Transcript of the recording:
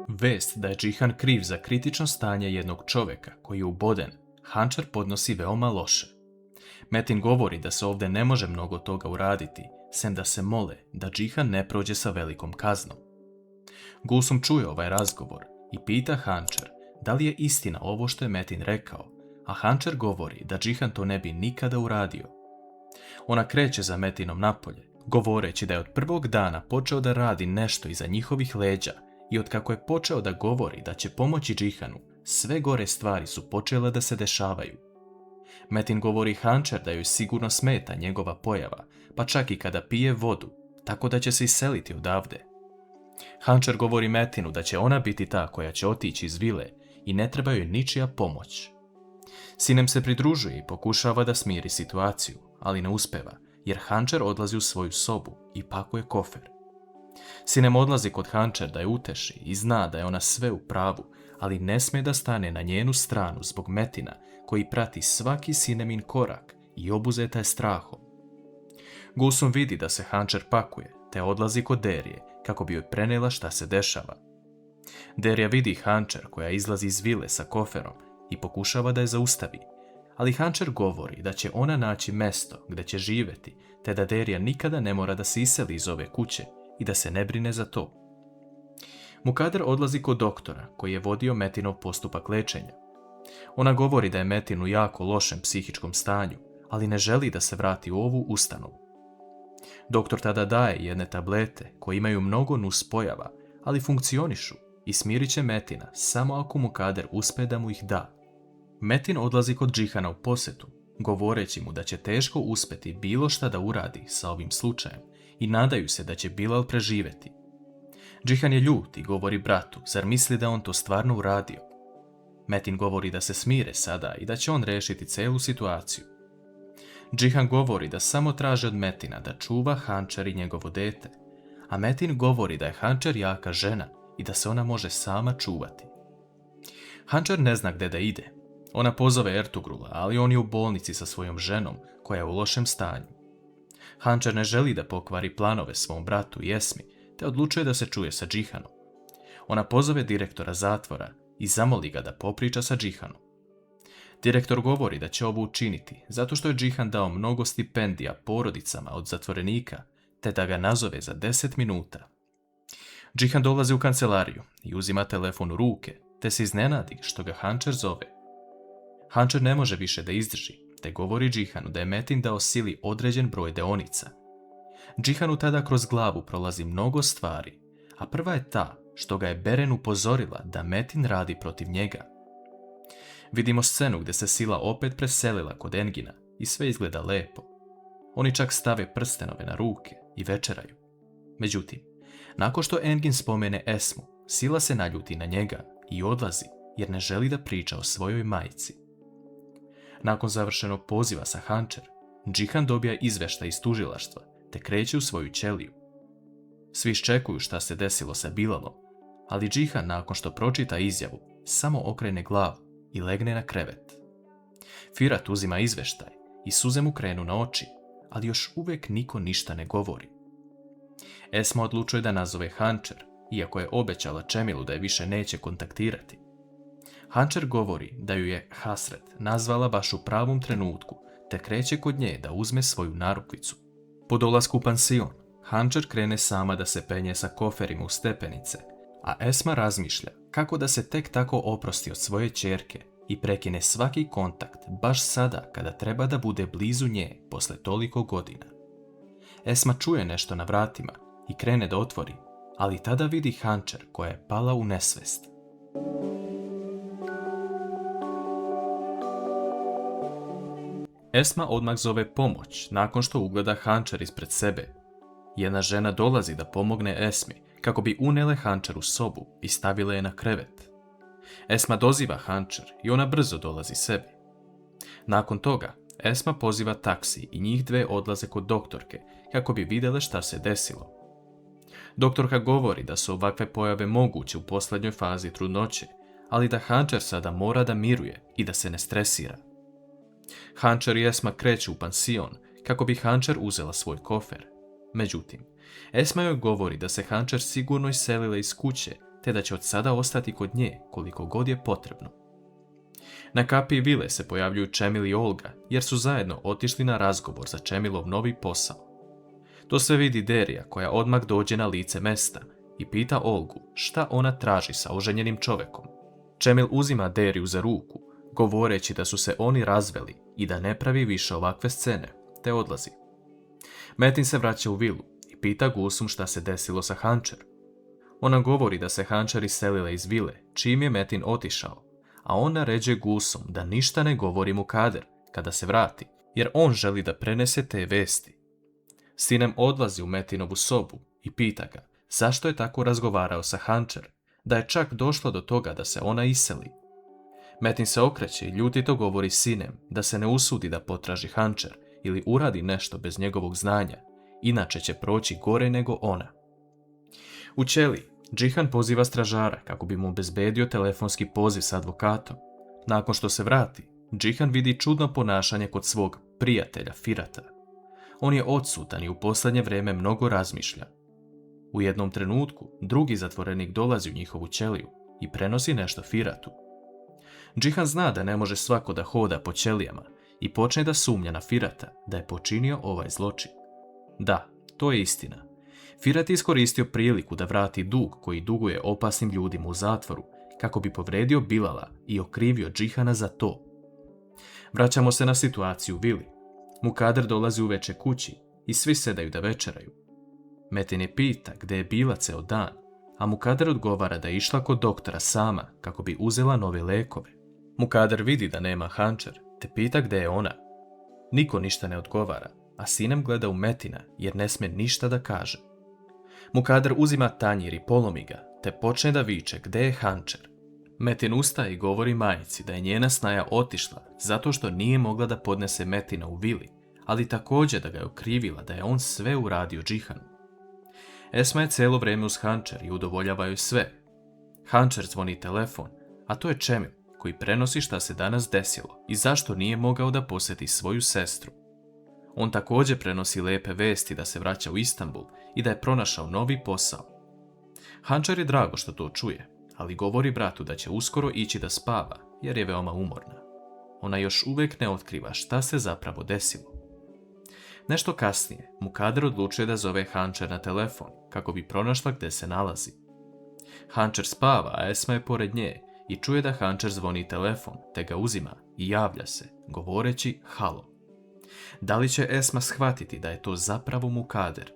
Vest da je Džihan kriv za kritično stanje jednog čovjeka koji je uboden, Hančar podnosi veoma loše. Metin govori da se ovdje ne može mnogo toga uraditi, sem da se mole da Džihan ne prođe sa velikom kaznom. Gulsum čuje ovaj razgovor i pita Hančar da li je istina ovo što je Metin rekao, a Hančar govori da Džihan to ne bi nikada uradio. Ona kreće za Metinom napolje, govoreći da je od prvog dana počeo da radi nešto iza njihovih leđa i otkako je počeo da govori da će pomoći Džihanu, sve gore stvari su počele da se dešavaju. Metin govori Hančar da joj sigurno smeta njegova pojava, pa čak i kada pije vodu, tako da će se iseliti odavde. Hančar govori Metinu da će ona biti ta koja će otići iz vile i ne treba joj ničija pomoć. Sinem se pridružuje i pokušava da smiri situaciju, ali ne uspeva, jer Hančar odlazi u svoju sobu i pakuje kofer. Sinem odlazi kod Hančar da je uteši i zna da je ona sve u pravu, ali ne smije da stane na njenu stranu zbog Metina koji prati svaki Sinemin korak i obuzeta je strahom. Gulsum vidi da se Hančar pakuje, te odlazi kod Derije kako bi joj prenijela šta se dešava. Derija vidi Hančar koja izlazi iz vile sa koferom i pokušava da je zaustavi, ali Hančar govori da će ona naći mesto gdje će živjeti, te da Derija nikada ne mora da se iseli iz ove kuće i da se ne brine za to. Mukader odlazi kod doktora koji je vodio Metinov postupak lečenja. Ona govori da je Metin u jako lošem psihičkom stanju, ali ne želi da se vrati u ovu ustanovu. Doktor tada daje jedne tablete koje imaju mnogo nuspojava, ali funkcionišu i smirit će Metina samo ako Mukader uspe da mu ih da. Metin odlazi kod Džihana u posjetu, govoreći mu da će teško uspjeti bilo šta da uradi sa ovim slučajem i nadaju se da će Bilal preživjeti. Džihan je ljut i govori bratu, zar misli da on to stvarno uradio? Metin govori da se smire sada i da će on rešiti celu situaciju. Džihan govori da samo traže od Metina da čuva Hančar i njegovo dete, a Metin govori da je Hančar jaka žena i da se ona može sama čuvati. Hančar ne zna gdje da ide. Ona pozove Ertugrula, ali on je u bolnici sa svojom ženom koja je u lošem stanju. Hančar ne želi da pokvari planove svom bratu i Esmi, te odlučuje da se čuje sa Džihanom. Ona pozove direktora zatvora i zamoli ga da popriča sa Džihanom. Direktor govori da će ovo učiniti zato što je Džihan dao mnogo stipendija porodicama od zatvorenika, te da ga nazove za 10 minuta. Džihan dolazi u kancelariju i uzima telefon u ruke, te se iznenadi što ga Hančar zove. Hančar ne može više da izdrži, te govori Džihanu da je Metin dao sili određen broj deonica. Džihanu tada kroz glavu prolazi mnogo stvari, a prva je ta što ga je Beren upozorila da Metin radi protiv njega. Vidimo scenu gdje se sila opet preselila kod Engina i sve izgleda lepo. Oni čak stave prstenove na ruke i večeraju. Međutim, nakon što Engin spomene Esmu, sila se naljuti na njega i odlazi jer ne želi da priča o svojoj majci. Nakon završenog poziva sa Hančar, Džihan dobija izveštaj iz tužilaštva te kreće u svoju ćeliju. Svi iščekuju šta se desilo sa Bilalom, ali Džihan nakon što pročita izjavu samo okrene glavu i legne na krevet. Firat uzima izveštaj i suze mu krenu na oči, ali još uvijek niko ništa ne govori. Esma odlučuje da nazove Hančar, iako je obećala Čemilu da je više neće kontaktirati. Hančar govori da ju je Hasret nazvala baš u pravom trenutku, te kreće kod nje da uzme svoju narukvicu. Po dolasku u pansion, Hančar krene sama da se penje sa koferima u stepenice, a Esma razmišlja kako da se tek tako oprosti od svoje ćerke i prekine svaki kontakt baš sada kada treba da bude blizu nje posle toliko godina. Esma čuje nešto na vratima i krene da otvori, ali tada vidi Hančar koja je pala u nesvest. Esma odmah zove pomoć nakon što ugleda Hančar ispred sebe. Jedna žena dolazi da pomogne Esmi kako bi unele Hančar u sobu i stavile je na krevet. Esma doziva Hančar i ona brzo dolazi sebi. Nakon toga, Esma poziva taksi i njih dve odlaze kod doktorke kako bi vidjele šta se desilo. Doktorka govori da su ovakve pojave moguće u posljednjoj fazi trudnoće, ali da Hančar sada mora da miruje i da se ne stresira. Hančar i Esma kreću u pansion kako bi Hančar uzela svoj kofer. Međutim, Esma joj govori da se Hančar sigurno iselila iz kuće te da će od sada ostati kod nje koliko god je potrebno. Na kapiji vile se pojavljuju Čemil i Olga, jer su zajedno otišli na razgovor za Čemilov novi posao. To sve vidi Derija, koja odmah dođe na lice mesta i pita Olgu šta ona traži sa oženjenim čovekom. Čemil uzima Deriju za ruku, govoreći da su se oni razveli i da ne pravi više ovakve scene, te odlazi. Metin se vraća u vilu i pita Gulsum šta se desilo sa Hančer. Ona govori da se Hančer iselila iz vile, čim je Metin otišao, a on naređuje Gulsum da ništa ne govori Mukader kada se vrati, jer on želi da prenese te vesti. Sinem odlazi u Metinovu sobu i pita ga zašto je tako razgovarao sa Hančer, da je čak došlo do toga da se ona iseli. Metin se okreće i ljutito govori Sinem da se ne usudi da potraži Hančer ili uradi nešto bez njegovog znanja, inače će proći gore nego ona. U ćeliji Džihan poziva stražara kako bi mu obezbedio telefonski poziv s advokatom. Nakon što se vrati, Džihan vidi čudno ponašanje kod svog prijatelja Firata. On je odsutan i u posljednje vrijeme mnogo razmišlja. U jednom trenutku drugi zatvorenik dolazi u njihovu ćeliju i prenosi nešto Firatu. Džihan zna da ne može svako da hoda po ćelijama i počne da sumnja na Firata da je počinio ovaj zločin. Da, to je istina. Firat je iskoristio priliku da vrati dug koji duguje opasnim ljudima u zatvoru kako bi povredio Bilala i okrivio Džihana za to. Vraćamo se na situaciju u vili. Mukader dolazi uveče kući i svi sedaju da večeraju. Metin je pita gde je bila ceo dan, a Mukader odgovara da je išla kod doktora sama kako bi uzela nove lekove. Mukader vidi da nema Hančer, te pita gde je ona. Niko ništa ne odgovara, a Sinem gleda u Metina jer ne sme ništa da kaže. Mukader uzima tanjir i polomi ga, te počne da viče gde je Hančer. Metin ustaje i govori majici da je njena snaja otišla zato što nije mogla da podnese Metina u vili, ali također da ga je okrivila da je on sve uradio Džihanu. Esma je cijelo vrijeme uz Hančer i udovoljava joj sve. Hančer zvoni telefon, a to je Čemil koji prenosi šta se danas desilo i zašto nije mogao da posjeti svoju sestru. On također prenosi lepe vesti da se vraća u Istanbul i da je pronašao novi posao. Hančer je drago što to čuje, ali govori bratu da će uskoro ići da spava jer je veoma umorna. Ona još uvijek ne otkriva šta se zapravo desilo. Nešto kasnije, Mukader odlučuje da zove Hančer na telefon kako bi pronašla gde se nalazi. Hančer spava, a Esma je pored nje i čuje da Hančer zvoni telefon, te ga uzima i javlja se, govoreći halo. Da li će Esma shvatiti da je to zapravo Mukader?